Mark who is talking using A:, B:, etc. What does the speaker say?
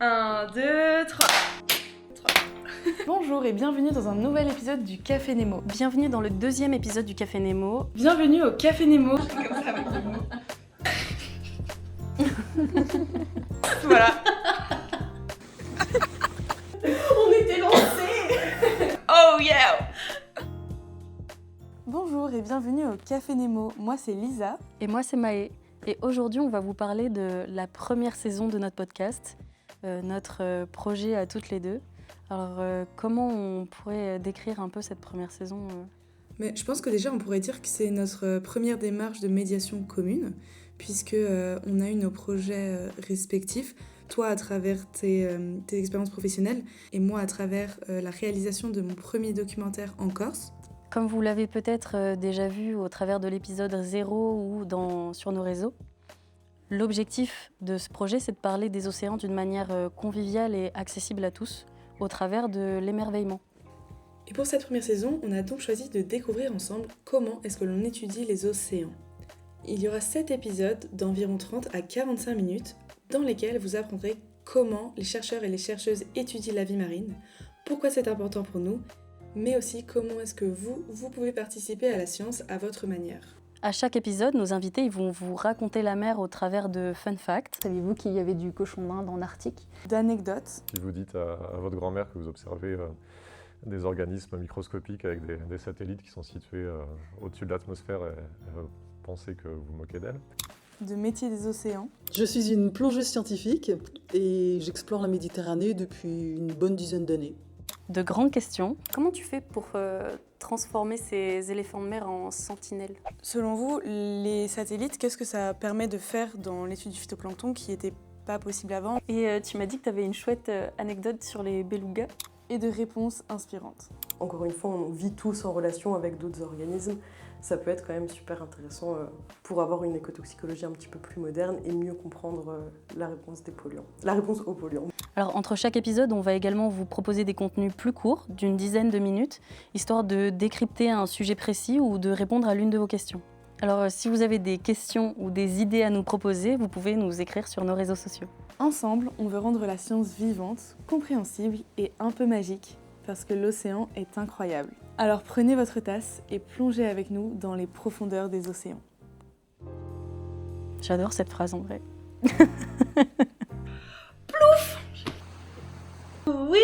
A: 1, 2, 3.
B: Bonjour et bienvenue dans un nouvel épisode du Café Nemo.
C: Bienvenue dans le deuxième épisode du Café Nemo.
B: Bienvenue au Café Nemo.
A: Voilà.
B: On était lancés.
A: Oh yeah.
B: Bonjour et bienvenue au Café Nemo. Moi c'est Lisa.
C: Et moi c'est Maë. Et aujourd'hui on va vous parler de la première saison de notre podcast, notre projet à toutes les deux. Alors comment on pourrait décrire un peu cette première saison
D: Mais je pense que déjà on pourrait dire que c'est notre première démarche de médiation commune, puisque on a eu nos projets respectifs, toi à travers tes expériences professionnelles et moi à travers la réalisation de mon premier documentaire en Corse.
C: Comme vous l'avez peut-être déjà vu au travers de l'épisode 0 ou sur nos réseaux, l'objectif de ce projet c'est de parler des océans d'une manière conviviale et accessible à tous, au travers de l'émerveillement.
D: Et pour cette première saison, on a donc choisi de découvrir ensemble comment est-ce que l'on étudie les océans. Il y aura 7 épisodes d'environ 30 à 45 minutes dans lesquels vous apprendrez comment les chercheurs et les chercheuses étudient la vie marine, pourquoi c'est important pour nous, mais aussi comment est-ce que vous pouvez participer à la science à votre manière.
C: À chaque épisode, nos invités ils vont vous raconter la mer au travers de fun facts.
E: Savez-vous qu'il y avait du cochon d'Inde en Arctique ?
B: D'anecdotes.
F: Si vous dites à votre grand-mère que vous observez des organismes microscopiques avec des satellites qui sont situés au-dessus de l'atmosphère, elle va penser que vous moquez d'elle.
B: De métier des océans.
G: Je suis une plongeuse scientifique et j'explore la Méditerranée depuis une bonne dizaine d'années.
C: De grandes questions. Comment tu fais pour transformer ces éléphants de mer en sentinelles ?
B: Selon vous, les satellites, qu'est-ce que ça permet de faire dans l'étude du phytoplancton qui n'était pas possible avant ?
C: Et tu m'as dit que tu avais une chouette anecdote sur les belugas.
B: Et de réponses inspirantes.
H: Encore une fois, on vit tous en relation avec d'autres organismes. Ça peut être quand même super intéressant pour avoir une écotoxicologie un petit peu plus moderne et mieux comprendre la réponse des polluants, la réponse aux polluants.
C: Alors entre chaque épisode, on va également vous proposer des contenus plus courts, d'une dizaine de minutes, histoire de décrypter un sujet précis ou de répondre à l'une de vos questions. Alors si vous avez des questions ou des idées à nous proposer, vous pouvez nous écrire sur nos réseaux sociaux.
B: Ensemble, on veut rendre la science vivante, compréhensible et un peu magique, parce que l'océan est incroyable. Alors prenez votre tasse et plongez avec nous dans les profondeurs des océans.
C: J'adore cette phrase en vrai.
A: Oui.